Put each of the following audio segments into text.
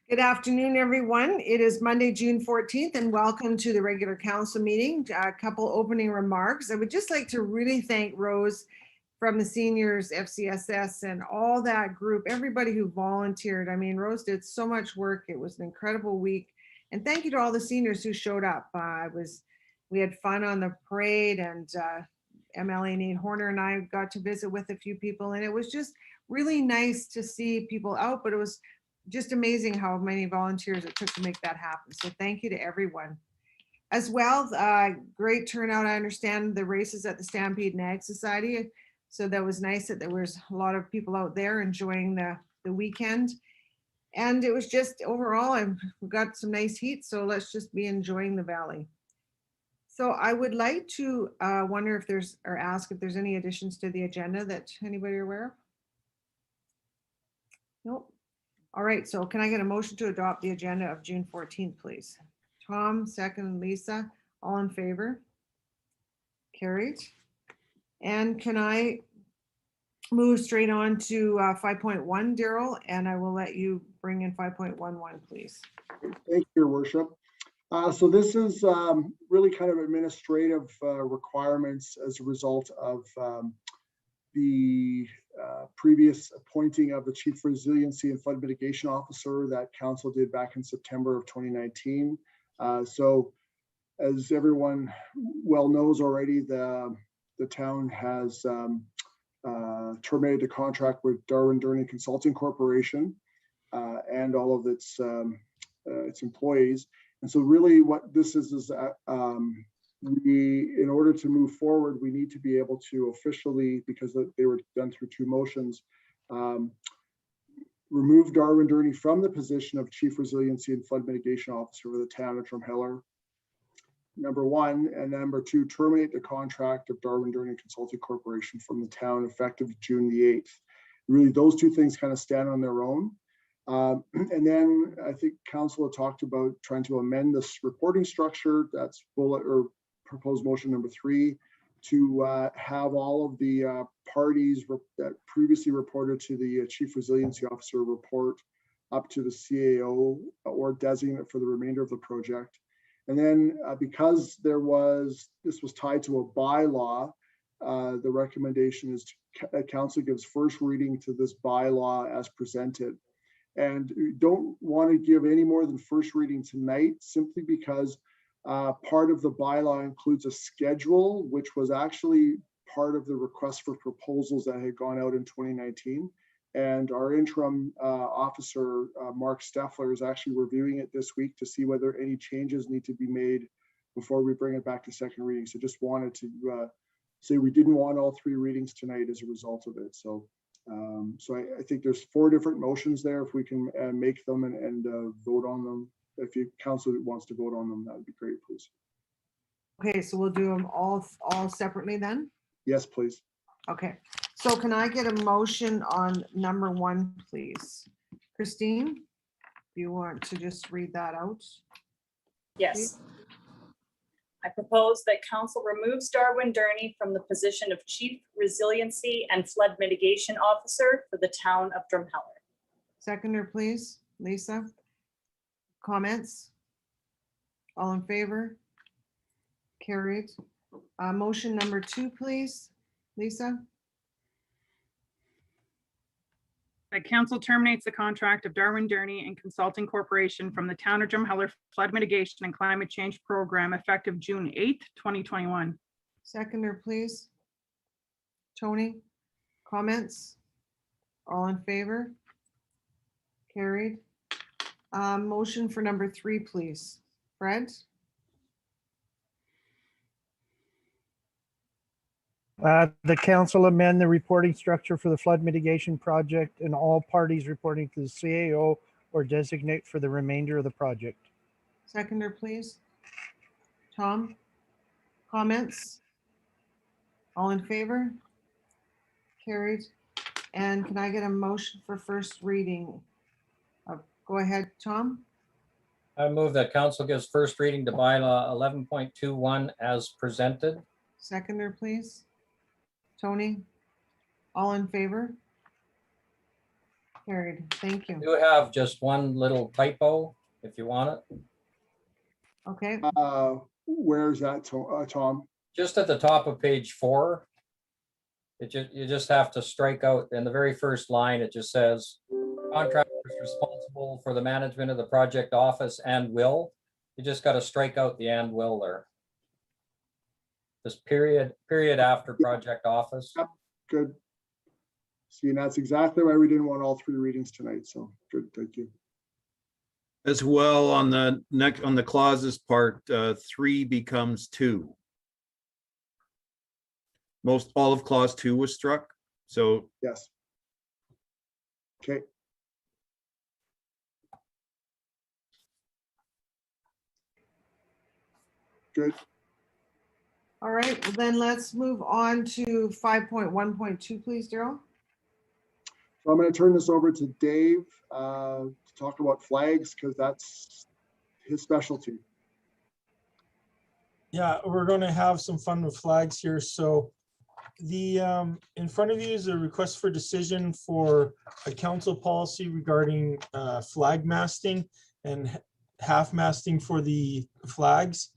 Good afternoon, everyone. It is Monday, June 14th, and welcome to the regular council meeting. A couple opening remarks. I would just like to really thank Rose from the seniors, FCSS, and all that group, everybody who volunteered. I mean, Rose did so much work. It was an incredible week. And thank you to all the seniors who showed up. We had fun on the parade, and MLA Nate Horner and I got to visit with a few people, and it was just really nice to see people out, but it was just amazing how many volunteers it took to make that happen. So thank you to everyone. As well, great turnout. I understand the races at the Stampede and Ag Society. So that was nice that there was a lot of people out there enjoying the weekend. And it was just overall, we got some nice heat. So let's just be enjoying the valley. So I would like to wonder if there's, or ask if there's any additions to the agenda that anybody are aware of? Nope. All right, so can I get a motion to adopt the agenda of June 14th, please? Tom, second, Lisa, all in favor? Carried. And can I move straight on to 5.1, Daryl, and I will let you bring in 5.11, please. Thank you, Your Worship. So this is really kind of administrative requirements as a result of the previous appointing of the Chief Resiliency and Flood Mitigation Officer that Council did back in September of 2019. So as everyone well knows already, the town has terminated the contract with Darwin Durney Consulting Corporation and all of its employees. And so really what this is in order to move forward, we need to be able to officially, because they were done through two motions, remove Darwin Durney from the position of Chief Resiliency and Flood Mitigation Officer for the town of Drumheller, number one, and number two, terminate the contract of Darwin Durney Consulting Corporation from the town effective June the 8th. Really, those two things kind of stand on their own. And then I think council had talked about trying to amend this reporting structure. That's bullet or proposed motion number 3, to have all of the parties that previously reported to the Chief Resiliency Officer report up to the CAO or designate for the remainder of the project. And then because this was tied to a bylaw, the recommendation is council gives first reading to this bylaw as presented. And don't want to give any more than first reading tonight, simply because part of the bylaw includes a schedule, which was actually part of the request for proposals that had gone out in 2019. And our interim officer, Mark Steffler, is actually reviewing it this week to see whether any changes need to be made before we bring it back to second reading. So just wanted to say we didn't want all 3 readings tonight as a result of it. So I think there's 4 different motions there. If we can make them and vote on them. If you council wants to vote on them, that would be great, please. Okay, so we'll do them all separately then? Yes, please. Okay, so can I get a motion on number 1, please? Christine, do you want to just read that out? Yes. I propose that council removes Darwin Durney from the position of Chief Resiliency and Flood Mitigation Officer for the town of Drumheller. Seconder, please. Lisa? Comments? All in favor? Carried. Motion number 2, please. Lisa? That council terminates the contract of Darwin Durney and Consulting Corporation from the town of Drumheller Flood Mitigation and Climate Change Program effective June 8th, 2021. Seconder, please. Tony? Comments? All in favor? Carried. Motion for number 3, please. Fred? The council amend the reporting structure for the flood mitigation project and all parties reporting to the CAO or designate for the remainder of the project. Seconder, please. Tom? Comments? All in favor? Carried. And can I get a motion for first reading? Go ahead, Tom. I move that council gives first reading to bylaw 11.21 as presented. Seconder, please. Tony? All in favor? Carried. Thank you. Do have just one little typo, if you want it. Okay, Where's that, Tom? Just at the top of page 4. You just have to strike out in the very first line, it just says contractors responsible for the management of the project office and will. You just got to strike out the and will there. Just period after project office. Good. See, and that's exactly why we didn't want all 3 readings tonight. So good, thank you. As well, on the clauses part, 3 becomes 2. All of clause 2 was struck, so Yes. Okay. Good. all right, well, then let's move on to 5.1.2, please, Daryl. So I'm going to turn this over to Dave to talk about flags because that's his specialty. Yeah, we're going to have some fun with flags here. So the in front of you is a request for decision for a council policy regarding flag masting and half masting for the flags.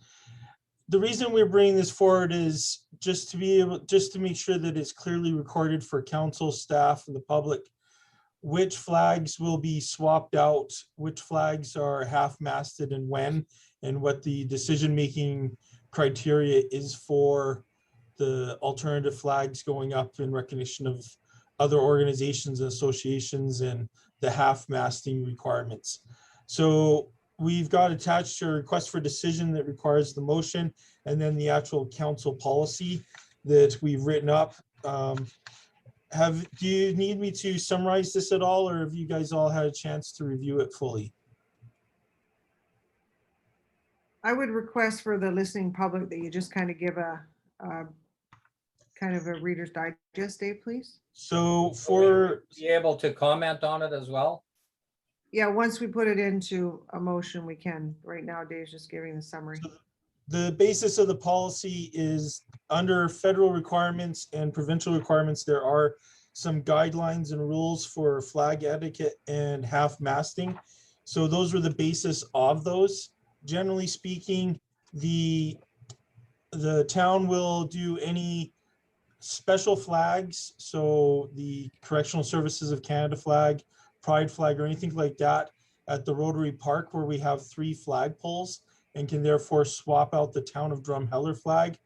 The reason we're bringing this forward is just to make sure that it's clearly recorded for council staff and the public which flags will be swapped out, which flags are half masted and when, and what the decision-making criteria is for the alternative flags going up in recognition of other organizations and associations and the half masting requirements. So we've got attached a request for decision that requires the motion and then the actual council policy that we've written up. Do you need me to summarize this at all, or have you guys all had a chance to review it fully? I would request for the listening public that you just kind of give a kind of a Reader's Digest, Dave, please. So for, Be able to comment on it as well? Yeah, once we put it into a motion, we can. Right now, Dave's just giving the summary. the basis of the policy is under federal requirements and provincial requirements, there are some guidelines and rules for flag etiquette and half masting. So those were the basis of those. Generally speaking, the town will do any special flags. So the Correctional Services of Canada flag, Pride flag, or anything like that at the Rotary Park where we have 3 flag poles and can therefore swap out the town of Drumheller flag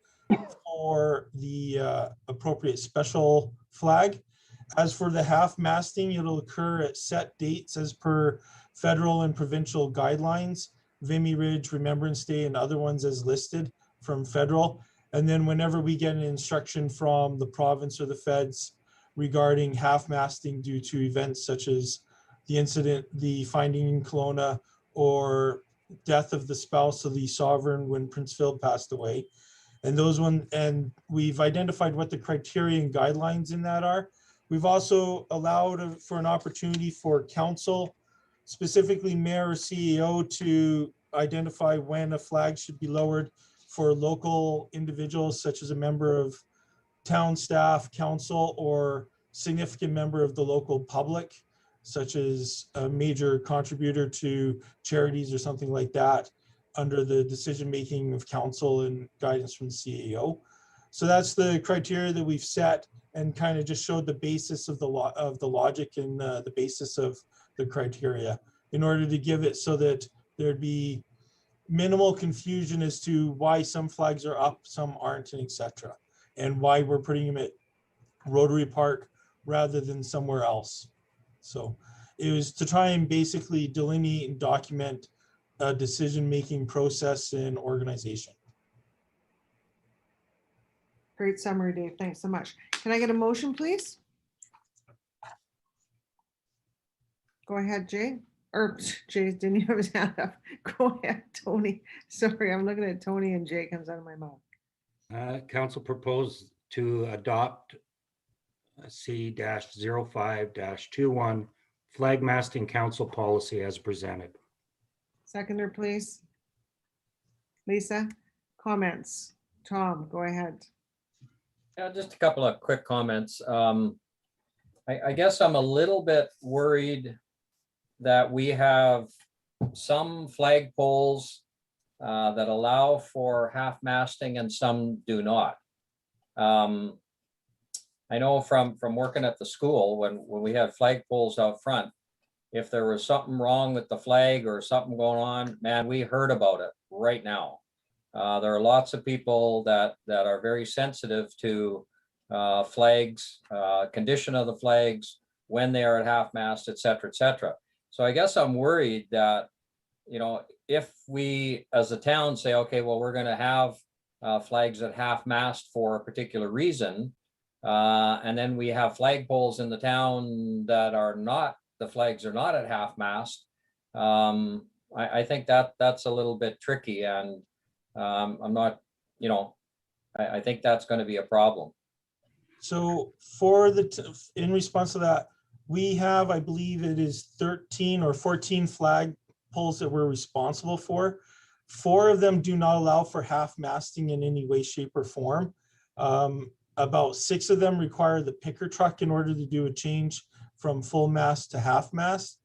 for the appropriate special flag. As for the half masting, it'll occur at set dates as per federal and provincial guidelines, Vimy Ridge, Remembrance Day, and other ones as listed from federal. And then whenever we get an instruction from the province or the feds regarding half masting due to events such as the incident, the finding in Kelowna, or death of the spouse of the sovereign when Prince Philip passed away. And we've identified what the criteria and guidelines in that are. We've also allowed for an opportunity for council, specifically mayor or CEO, to identify when a flag should be lowered for local individuals, such as a member of town staff, council, or significant member of the local public, such as a major contributor to charities or something like that, under the decision-making of council and guidance from the CAO. So that's the criteria that we've set and kind of just showed the basis of the logic and the basis of the criteria in order to give it so that there'd be minimal confusion as to why some flags are up, some aren't, and etc. And why we're putting them at Rotary Park rather than somewhere else. So it was to try and basically delineate and document a decision-making process and organization. Great summary, Dave. Thanks so much. Can I get a motion, please? Go ahead, Jay. Or Jay, didn't you have his hand up? Go ahead, Tony. Sorry, I'm looking at Tony and Jay comes out of my mouth. Council proposed to adopt C-05-21 flag masting council policy as presented. Seconder, please. Lisa, comments? Tom, go ahead. Yeah, just a couple of quick comments. I guess I'm a little bit worried that we have some flagpoles that allow for half-masting and some do not. I know from working at the school, when we had flagpoles out front, if there was something wrong with the flag or something going on, man, we heard about it right now. There are lots of people that are very sensitive to flags, condition of the flags, when they are at half-mast, et cetera, et cetera. So I guess I'm worried that, you know, if we as a town say, okay, well, we're going to have flags at half-mast for a particular reason, and then we have flagpoles in the town that are not, the flags are not at half-mast, I think that's a little bit tricky, and I'm not, you know, I think that's going to be a problem. So for in response to that, we have, I believe it is 13 or 14 flag poles that we're responsible for. 4 of them do not allow for half-masting in any way, shape, or form. About 6 of them require the picker truck in order to do a change from full mast to half-mast.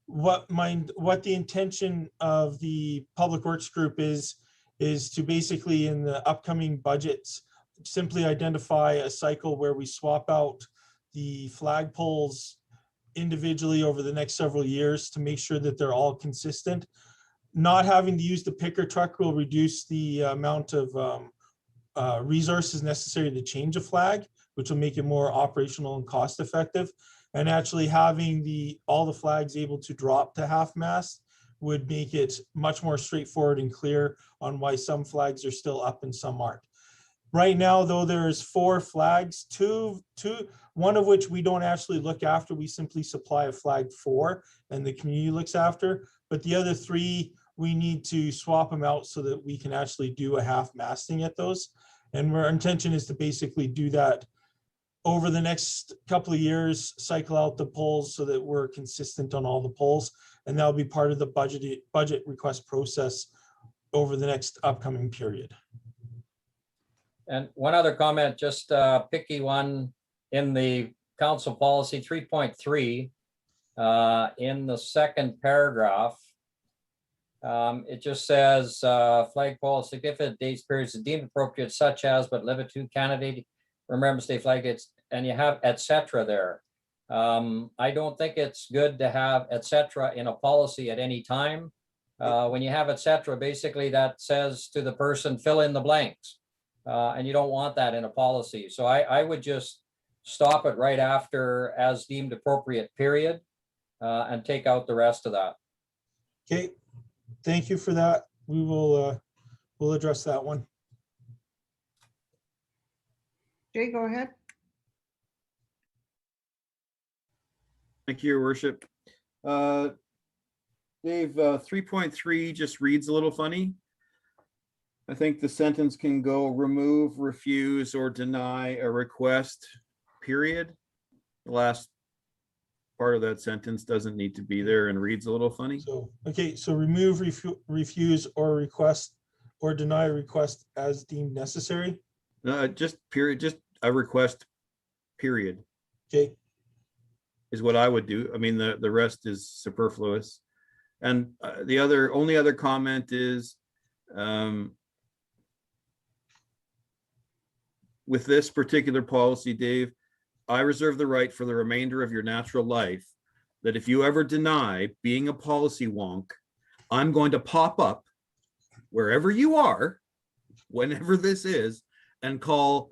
What the intention of the Public Works Group is to basically, in the upcoming budgets, simply identify a cycle where we swap out the flagpoles individually over the next several years to make sure that they're all consistent. Not having to use the picker truck will reduce the amount of resources necessary to change a flag, which will make it more operational and cost effective. And actually having all the flags able to drop to half-mast would make it much more straightforward and clear on why some flags are still up and some aren't. Right now, though, there's 4 flags, one of which we don't actually look after. We simply supply a flag for, and the community looks after. But the other 3, we need to swap them out so that we can actually do a half-masting at those. And our intention is to basically do that over the next couple of years, cycle out the poles so that we're consistent on all the poles. And that'll be part of the budget request process over the next upcoming period. And one other comment, just picky one in the council policy 3.3, in the second paragraph, it just says flagpole significant dates, periods deemed appropriate, such as but limited to candidate Remembrance Day flag dates, and you have etc. there. I don't think it's good to have etc. in a policy at any time. When you have etc., basically that says to the person, fill in the blanks. And you don't want that in a policy. So I would just stop it right after as deemed appropriate, period, and take out the rest of that. Okay, thank you for that. We will we'll address that one. Jay, go ahead. Thank you, Your Worship. Dave, 3.3 just reads a little funny. I think the sentence can go remove, refuse, or deny a request, period. The last part of that sentence doesn't need to be there and reads a little funny. So, okay, so remove, refuse, or request, or deny a request as deemed necessary. Just period, just a request, period, Okay, is what I would do. I mean, the rest is superfluous. And the only other comment is, with this particular policy, Dave, I reserve the right for the remainder of your natural life that if you ever deny being a policy wonk, I'm going to pop up wherever you are, whenever this is, and call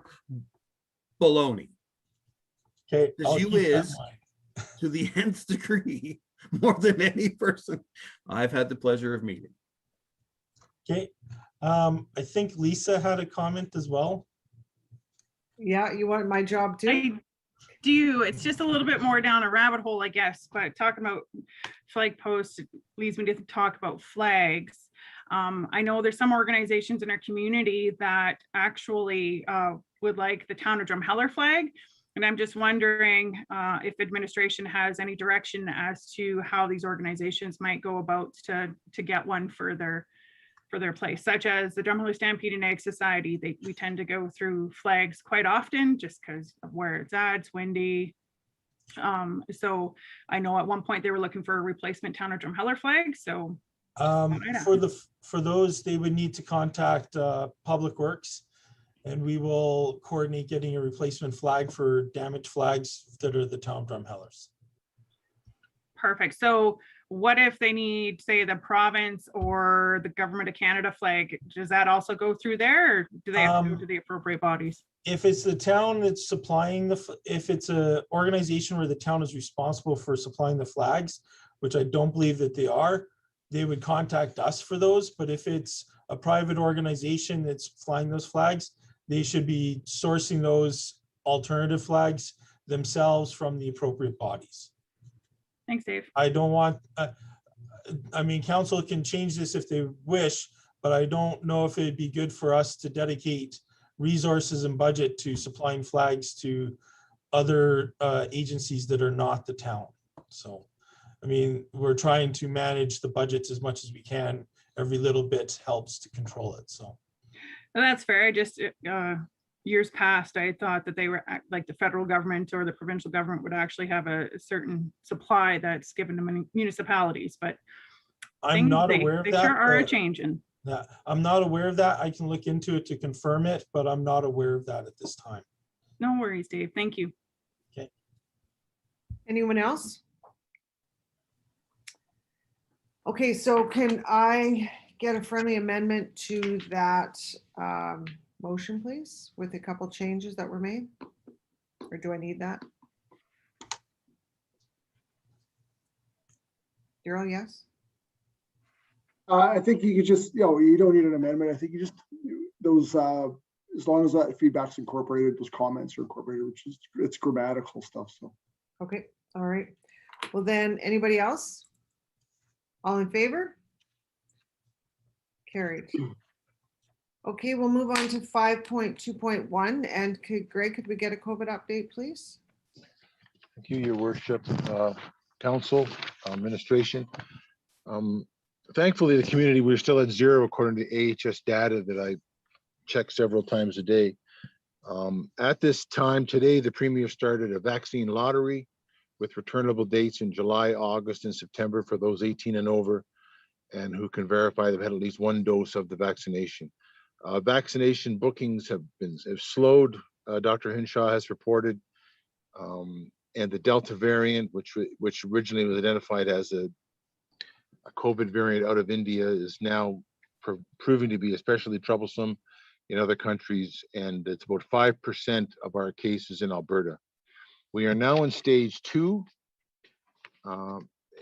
baloney. okay. Because I'll you keep that in is mind. to the nth degree more than any person I've had the pleasure of meeting. Okay, I think Lisa had a comment as well. Yeah, you want my job too? I do. It's just a little bit more down a rabbit hole, I guess, but talking about flag posts leads me to talk about flags. I know there's some organizations in our community that actually would like the town of Drumheller flag. And I'm just wondering if administration has any direction as to how these organizations might go about to get one for their place, such as the Drumheller Stampede and Egg Society. We tend to go through flags quite often just because of where it's at, it's windy. So I know at one point they were looking for a replacement town of Drumheller flag, so. For those, they would need to contact Public Works, and we will coordinate getting a replacement flag for damaged flags that are the town Drumhellers. Perfect. So what if they need, say, the province or the government of Canada flag? Does that also go through there, or do they have to go to the appropriate bodies? If it's the town that's supplying if it's a organization where the town is responsible for supplying the flags, which I don't believe that they are, they would contact us for those. But if it's a private organization that's flying those flags, they should be sourcing those alternative flags themselves from the appropriate bodies. Thanks, Dave. I don't want, I mean, council can change this if they wish, but I don't know if it'd be good for us to dedicate resources and budget to supplying flags to other agencies that are not the town. So, I mean, we're trying to manage the budgets as much as we can. Every little bit helps to control it, so. Well, that's fair. I just, years past, I thought that they were like the federal government or the provincial government would actually have a certain supply that's given to municipalities, but I'm not aware of they that. sure are but- changing. Yeah, I'm not aware of that. I can look into it to confirm it, but I'm not aware of that at this time. No worries, Dave. Thank you. Anyone else? Okay, so can I get a friendly amendment to that motion, please, with a couple changes that were made? Or do I need that? Daryl, yes? I think you could just, you don't need an amendment. I think you just, those, as long as that feedback's incorporated, those comments are incorporated, which is, it's grammatical stuff, so. Okay, all right. Well then, anybody else? All in favor? Carried. Okay, we'll move on to 5.2.1, and Greg, could we get a COVID update, please? Thank you, Your Worship, Council, Administration. Thankfully, the community, we're still at zero according to AHS data that I check several times a day. At this time today, the Premier started a vaccine lottery with returnable dates in July, August, and September for those 18 and over and who can verify they've had at least one dose of the vaccination. Vaccination bookings have slowed, Dr. Hinshaw has reported, and the Delta variant, which originally was identified as a COVID variant out of India, is now proving to be especially troublesome in other countries, and it's about 5% of our cases in Alberta. We are now in stage 2,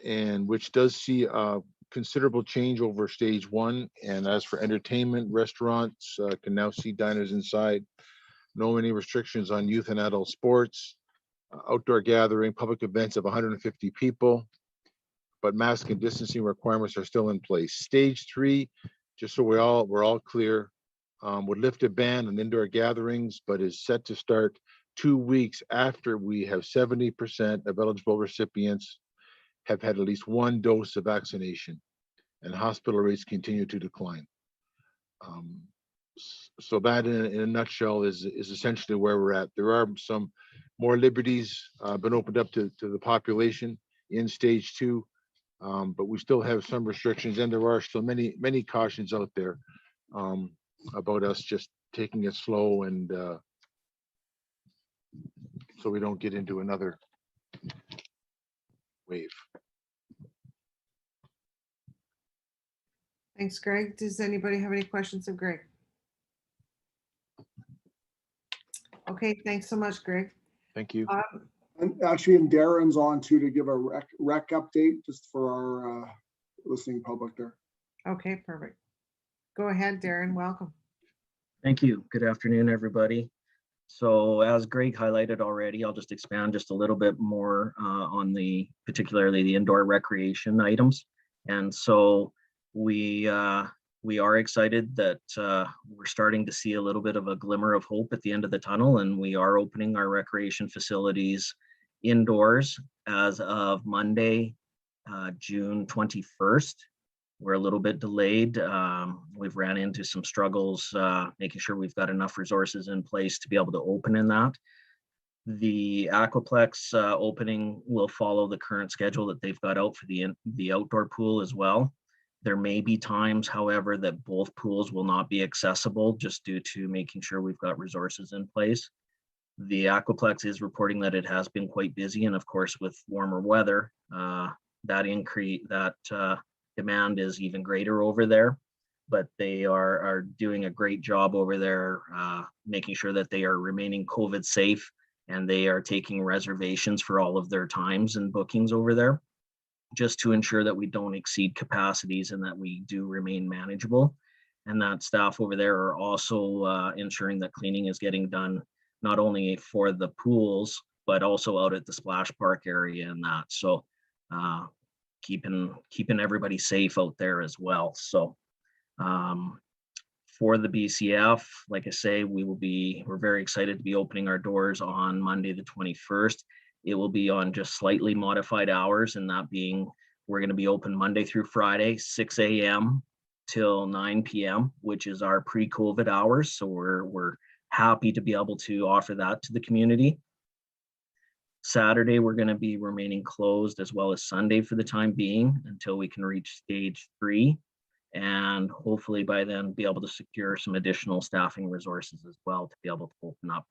and which does see a considerable change over stage 1. And as for entertainment, restaurants can now see diners inside. No any restrictions on youth and adult sports, outdoor gathering, public events of 150 people, but mask and distancing requirements are still in place. Stage 3, just so we're all clear, would lift a ban on indoor gatherings, but is set to start 2 weeks after we have 70% of eligible recipients have had at least one dose of vaccination, and hospital rates continue to decline. So that in a nutshell is essentially where we're at. There are some more liberties been opened up to the population in stage 2, but we still have some restrictions, and there are still many cautions out there about us just taking it slow, and so we don't get into another wave. Thanks, Greg. Does anybody have any questions of Greg? Okay, thanks so much, Greg. Thank you. And actually, and Darren's on too to give a rec update just for our listening public there. Okay, perfect. Go ahead, Darren. Welcome. Thank you. Good afternoon, everybody. So as Greg highlighted already, I'll just expand just a little bit more on particularly the indoor recreation items. And so we are excited that we're starting to see a little bit of a glimmer of hope at the end of the tunnel, and we are opening our recreation facilities indoors as of Monday, June 21st. We're a little bit delayed. We've ran into some struggles making sure we've got enough resources in place to be able to open in that. The Aquaplex opening will follow the current schedule that they've got out for the outdoor pool as well. There may be times, however, that both pools will not be accessible just due to making sure we've got resources in place. The Aquaplex is reporting that it has been quite busy, and of course, with warmer weather, that demand is even greater over there. But they are doing a great job over there, making sure that they are remaining COVID safe, and they are taking reservations for all of their times and bookings over there, just to ensure that we don't exceed capacities and that we do remain manageable. And that staff over there are also ensuring that cleaning is getting done, not only for the pools, but also out at the splash park area and that. So keeping everybody safe out there as well. So for the BCF, like I say, we're very excited to be opening our doors on Monday, the 21st. It will be on just slightly modified hours, and that being, we're going to be open Monday through Friday, 6 a.m. till 9 p.m., which is our pre-COVID hours. So we're happy to be able to offer that to the community. Saturday, we're going to be remaining closed, as well as Sunday for the time being, until we can reach stage 3. And hopefully by then be able to secure some additional staffing resources as well to be able to open up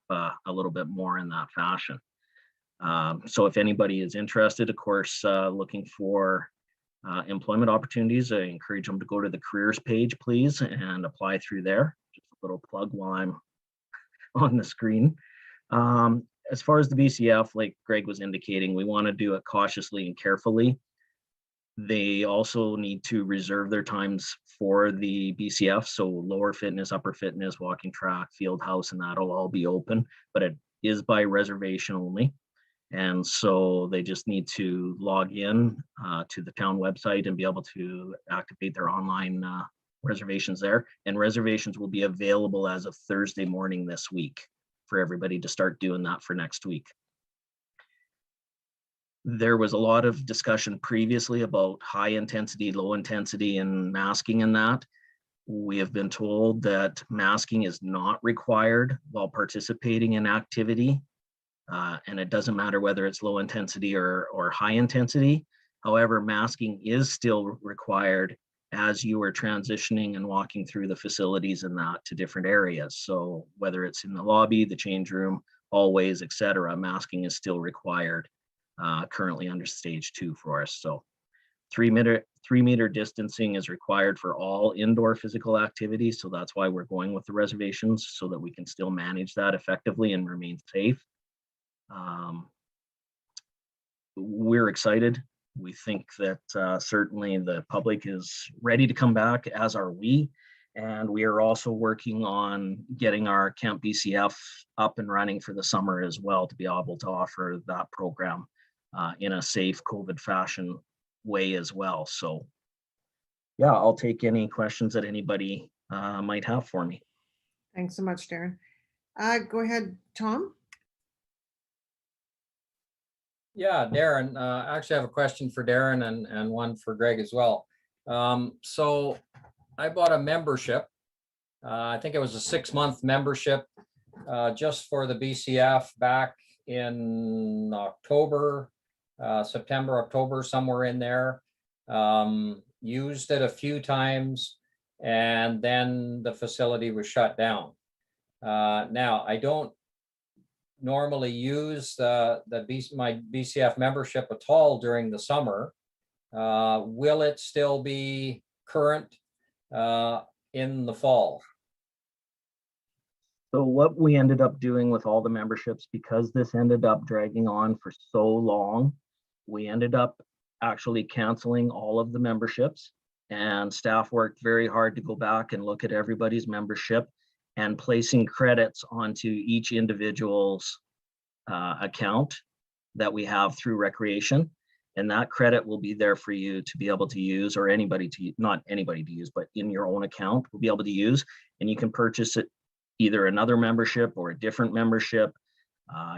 a little bit more in that fashion. So if anybody is interested, of course, looking for employment opportunities, I encourage them to go to the careers page, please, and apply through there. Just a little plug while I'm on the screen. As far as the BCF, like Greg was indicating, we want to do it cautiously and carefully. They also need to reserve their times for the BCF. So lower fitness, upper fitness, walking track, field house, and that'll all be open, but it is by reservation only. And so they just need to log in to the town website and be able to activate their online reservations there. And reservations will be available as of Thursday morning this week for everybody to start doing that for next week. There was a lot of discussion previously about high intensity, low intensity, and masking in that. We have been told that masking is not required while participating in activity. And it doesn't matter whether it's low intensity or high intensity. However, masking is still required as you are transitioning and walking through the facilities and that to different areas. So whether it's in the lobby, the change room, hallways, etc., masking is still required. Currently under stage 2 for us. So 3 meter distancing is required for all indoor physical activities. So that's why we're going with the reservations, so that we can still manage that effectively and remain safe. We're excited. We think that certainly the public is ready to come back, as are we. And we are also working on getting our Camp BCF up and running for the summer as well, to be able to offer that program in a safe COVID fashion way as well. So yeah, I'll take any questions that anybody might have for me. Thanks so much, Darren. Go ahead, Tom. Yeah, Darren, I actually have a question for Darren and one for Greg as well. So I bought a membership. I think it was a 6-month membership just for the BCF back in October, September, October, somewhere in there. Used it a few times, and then the facility was shut down. Now, I don't normally use my BCF membership at all during the summer. Will it still be current in the fall? So what we ended up doing with all the memberships, because this ended up dragging on for so long, we ended up actually canceling all of the memberships, and staff worked very hard to go back and look at everybody's membership and placing credits onto each individual's account that we have through recreation. And that credit will be there for you to be able to use, or anybody to, not anybody to use, but in your own account will be able to use. And you can purchase it, either another membership or a different membership.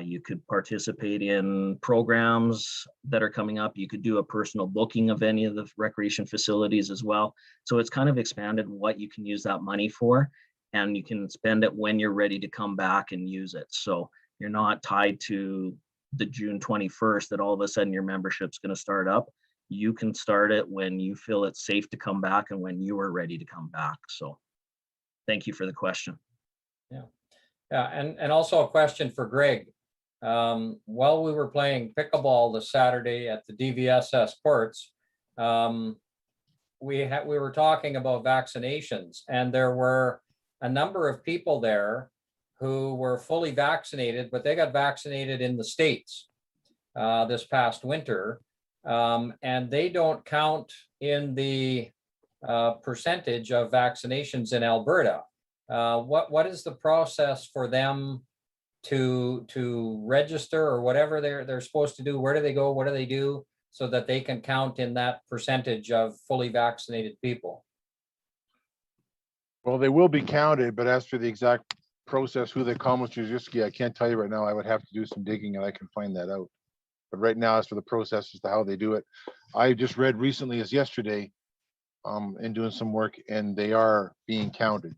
You could participate in programs that are coming up. You could do a personal booking of any of the recreation facilities as well. So it's kind of expanded what you can use that money for, and you can spend it when you're ready to come back and use it. So You're not tied to the June 21st that all of a sudden your membership's going to start up. You can start it when you feel it's safe to come back and when you are ready to come back. So thank you for the question. Yeah, and also a question for Greg. While we were playing pickleball this Saturday at the DVSS courts, we were talking about vaccinations, and there were a number of people there who were fully vaccinated, but they got vaccinated in the States this past winter, and they don't count in the percentage of vaccinations in Alberta. What is the process for them to register or whatever they're supposed to do? Where do they go? What do they do so that they can count in that percentage of fully vaccinated people? Well, they will be counted, but as for the exact process, who they come with Jujitsu, I can't tell you right now. I would have to do some digging and I can find that out. But right now, as for the process as to how they do it, I just read recently as yesterday, in doing some work, and they are being counted.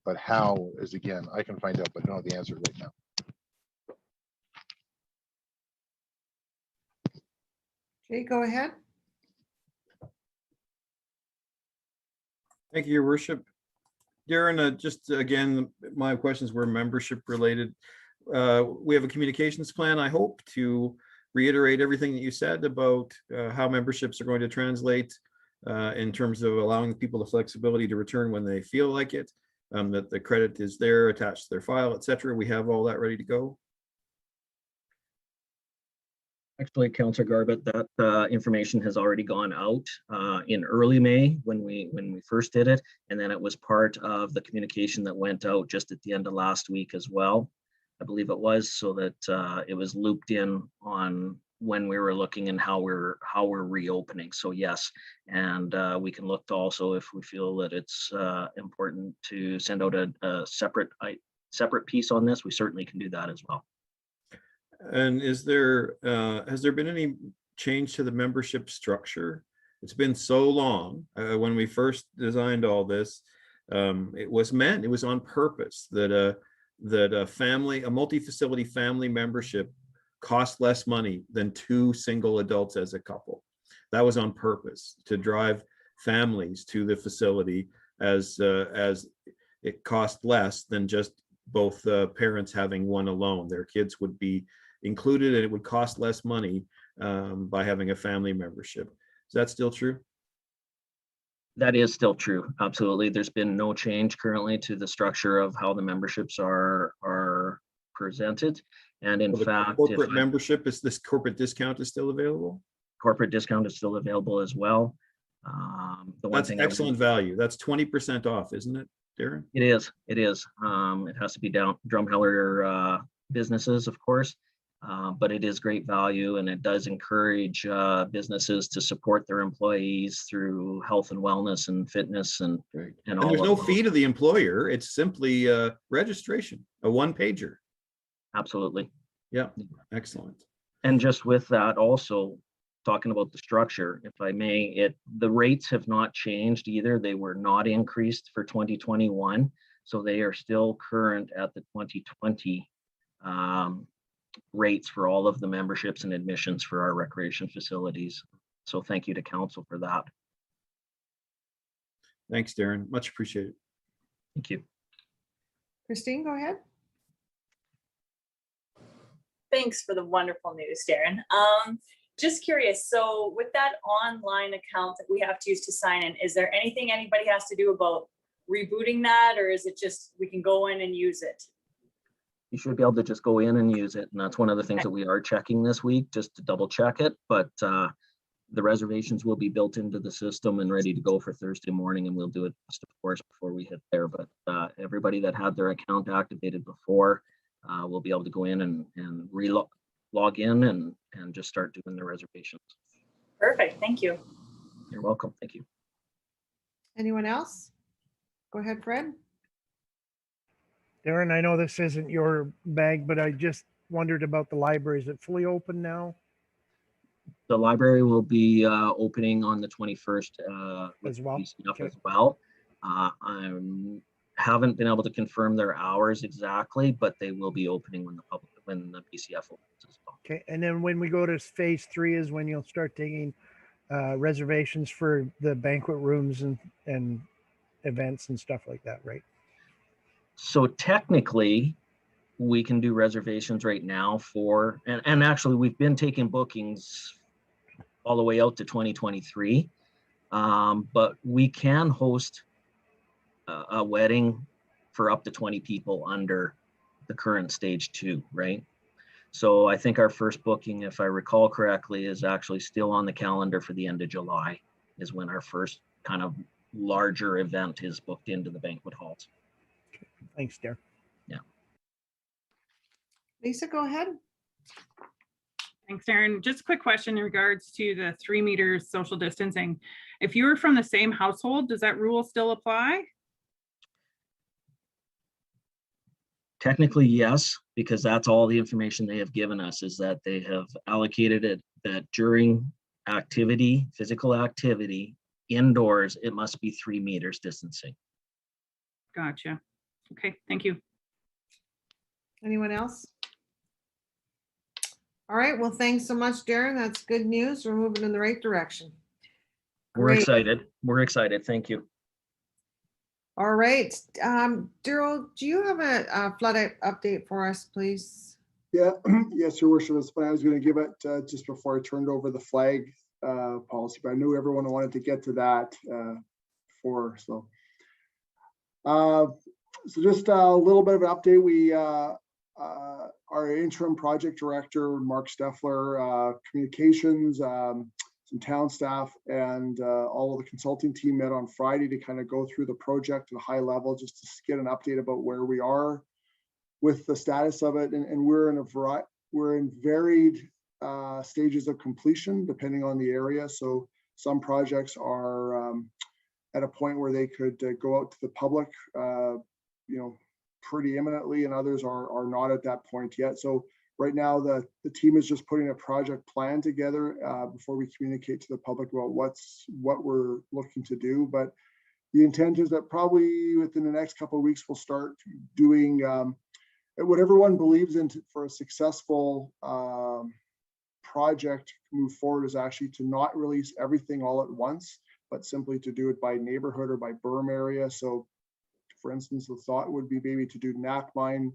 But how is, again, I can find out, but I don't know the answer right now. Okay, go ahead. Thank you, Your Worship. Darren, just again, my questions were membership related. We have a communications plan, I hope, to reiterate everything that you said about how memberships are going to translate in terms of allowing people the flexibility to return when they feel like it, that the credit is there attached to their file, etc. We have all that ready to go. Actually, Councillor Garbett, that information has already gone out in early May when we first did it, and then it was part of the communication that went out just at the end of last week as well, I believe it was, so that it was looped in on when we were looking and how we're reopening. So yes, and we can look to also, if we feel that it's important to send out a separate piece on this, we certainly can do that as well. And is there, has there been any change to the membership structure? It's been so long. When we first designed all this, it was on purpose that a multi-facility family membership cost less money than two single adults as a couple. That was on purpose, to drive families to the facility as it cost less than just both parents having one alone. Their kids would be included, and it would cost less money by having a family membership. Is that still true? That is still true. Absolutely. There's been no change currently to the structure of how the memberships are presented. And in fact, corporate membership, is this corporate discount is still available? Corporate discount is still available as well. That's excellent value. That's 20% off, isn't it, Darren? It is. It has to be Drumheller businesses, of course, but it is great value, and it does encourage businesses to support their employees through health and wellness and fitness and all. There's no fee to the employer. It's simply registration, a one-pager. Absolutely. Yeah, excellent. And just with that, also talking about the structure, if I may, the rates have not changed either. They were not increased for 2021, so they are still current at the 2020 rates for all of the memberships and admissions for our recreation facilities. So thank you to council for that. Thanks, Darren. Much appreciated. Thank you. Christine, go ahead. Thanks for the wonderful news, Darren. Just curious, so with that online account that we have to use to sign in, is there anything anybody has to do about rebooting that, or is it just we can go in and use it? You should be able to just go in and use it. And that's one of the things that we are checking this week, just to double check it. But the reservations will be built into the system and ready to go for Thursday morning. And we'll do it, of course, before we hit there. But everybody that had their account activated before will be able to go in and log in and just start doing the reservations. Perfect. Thank you. You're welcome. Thank you. Anyone else? Go ahead, Fred. Darren, I know this isn't your bag, but I just wondered about the library. Is it fully open now? The library will be opening on the 21st as well. Okay. As well. I haven't been able to confirm their hours exactly, but they will be opening when the public when the BCF opens as well. Okay, and then when we go to phase 3 is when you'll start taking reservations for the banquet rooms and events and stuff like that, right? So technically, we can do reservations right now for, and actually we've been taking bookings all the way out to 2023. But we can host a wedding for up to 20 people under the current stage 2, right? So I think our first booking, if I recall correctly, is actually still on the calendar for the end of July, is when our first kind of larger event is booked into the banquet halls. Thanks, Darren. Lisa, go ahead. Thanks, Darren. Just a quick question in regards to the 3 meters social distancing. If you were from the same household, does that rule still apply? Technically, yes, because that's all the information they have given us, is that they have allocated it that during activity, physical activity, indoors, it must be 3 meters distancing. Gotcha. Okay, thank you. Anyone else? All right, well, thanks so much, Darren. That's good news. We're moving in the right direction. We're Great. excited. We're excited. Thank you. All right, Daryl, do you have a flood update for us, please? Yeah, yes, Your Worship. That's what I was going to give it just before I turned over the flag policy, but I knew everyone wanted to get to that before. So just a little bit of an update. We our interim project director, Mark Steffler, communications, some town staff, and all of the consulting team met on Friday to kind of go through the project at a high level, just to get an update about where we are with the status of it. And we're in varied stages of completion depending on the area. So some projects are at a point where they could go out to the public, pretty imminently, and others are not at that point yet. So right now, the team is just putting a project plan together before we communicate to the public about what we're looking to do. But the intent is that probably within the next couple of weeks, we'll start doing what everyone believes in for a successful project move forward, is actually to not release everything all at once, but simply to do it by neighborhood or by berm area. So for instance, the thought would be maybe to do Knapmine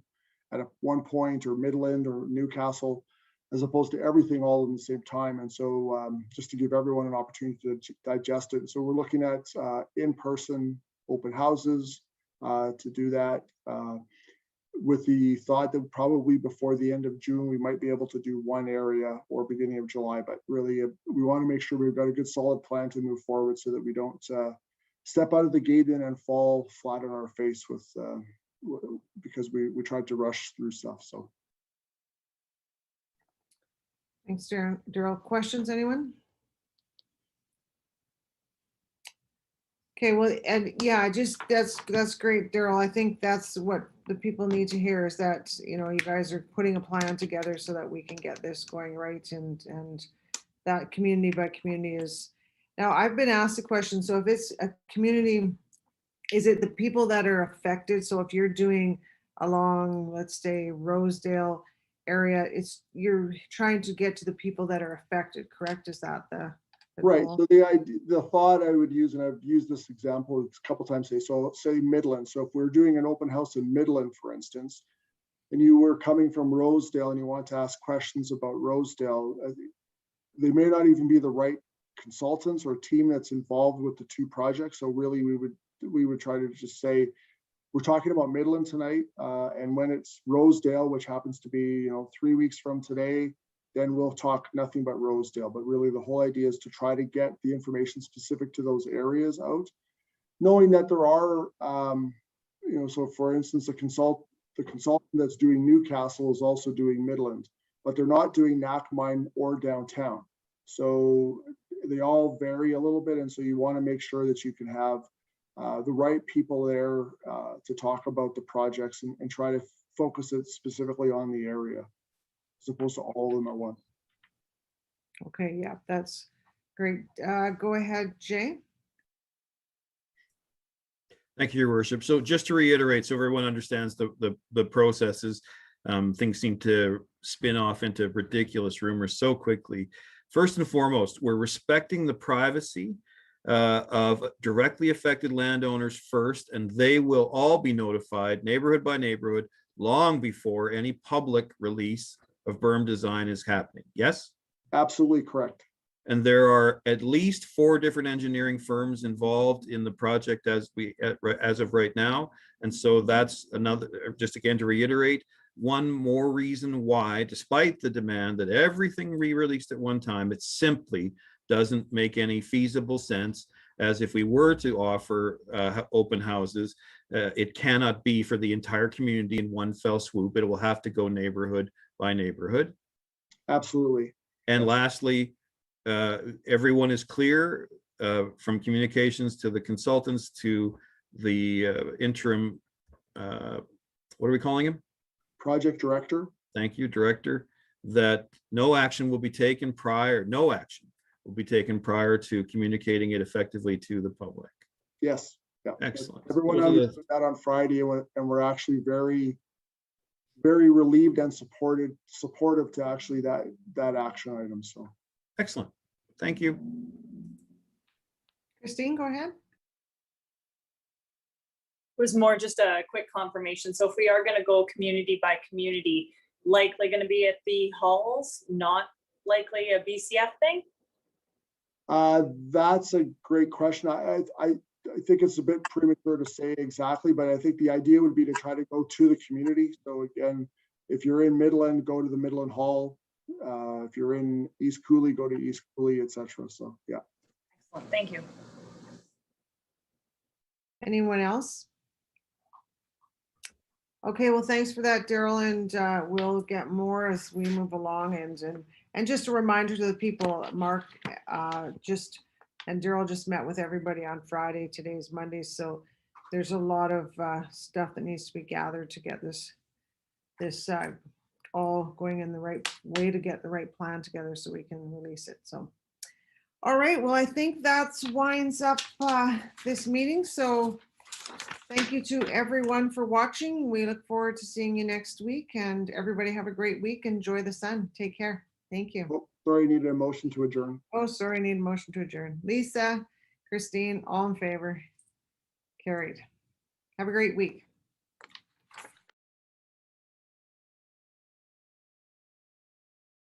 at one point, or Midland or Newcastle, as opposed to everything all in the same time. And so just to give everyone an opportunity to digest it. So we're looking at in-person open houses to do that, with the thought that probably before the end of June, we might be able to do one area, or beginning of July. But really, we want to make sure we've got a good solid plan to move forward so that we don't step out of the gate and fall flat on our face with because we tried to rush through stuff. So Thanks, Daryl. Questions, anyone? Okay, well, and yeah, just that's great, Daryl. I think that's what the people need to hear, is that, you guys are putting a plan together so that we can get this going right, and that community by community is. Now, I've been asked a question. So if it's a community, is it the people that are affected? So if you're doing along, let's say, Rosedale area, you're trying to get to the people that are affected, correct? Is that the right. goal? So the thought I would use, and I've used this example a couple times today. So let's say Midland. So if we're doing an open house in Midland, for instance, and you were coming from Rosedale and you want to ask questions about Rosedale, they may not even be the right consultants or team that's involved with the two projects. So really, we would try to just say, we're talking about Midland tonight, and when it's Rosedale, which happens to be 3 weeks from today, then we'll talk nothing but Rosedale. But really, the whole idea is to try to get the information specific to those areas out, knowing that there are, so for instance, the consultant that's doing Newcastle is also doing Midland, but they're not doing Knapmine or downtown. So they all vary a little bit, and so you want to make sure that you can have the right people there to talk about the projects and try to focus it specifically on the area, as opposed to all of them at once. Okay, yeah, that's great. Go ahead, Jay. Thank you, Your Worship. So just to reiterate, so everyone understands the processes, Things seem to spin off into ridiculous rumors so quickly. First and foremost, we're respecting the privacy of directly affected landowners first, and they will all be notified neighborhood by neighborhood long before any public release of berm design is happening. Yes? Absolutely correct. And there are at least 4 different engineering firms involved in the project as of right now. And so that's another, just again to reiterate, one more reason why, despite the demand that everything re-released at one time, it simply doesn't make any feasible sense. As if we were to offer open houses, it cannot be for the entire community in one fell swoop. It will have to go neighborhood by neighborhood. Absolutely. And lastly, everyone is clear from communications to the consultants to the interim, what are we calling him? Project director. Thank you, director, that no action will be taken prior, no action will be taken prior to communicating it effectively to the public. Yes. Yeah. Excellent. Everyone Those are the- understood that on Friday, and we're actually very, very relieved and supportive to actually that action item. So. Excellent. Thank you. Christine, go ahead. It was more just a quick confirmation. So if we are gonna go community by community, likely gonna be at the halls, not likely a BCF thing? That's a great question. I think it's a bit premature to say exactly, but I think the idea would be to try to go to the community. So again, if you're in Midland, go to the Midland Hall. If you're in East Cooley, go to East Cooley, etc. So yeah. Excellent, thank you. Anyone else? Okay, well, thanks for that, Daryl, and we'll get more as we move along. And just a reminder to the people, Mark and Daryl just met with everybody on Friday. Today's Monday, so there's a lot of stuff that needs to be gathered to get this all going in the right way to get the right plan together so we can release it. So, all right, well, I think that winds up this meeting. So thank you to everyone for watching. We look forward to seeing you next week, and everybody have a great week. Enjoy the sun. Take care. Thank you. Oh, sorry, need a motion to adjourn. Oh, sorry, need a motion to adjourn. Lisa, Christine, all in favor? Carried. Have a great week.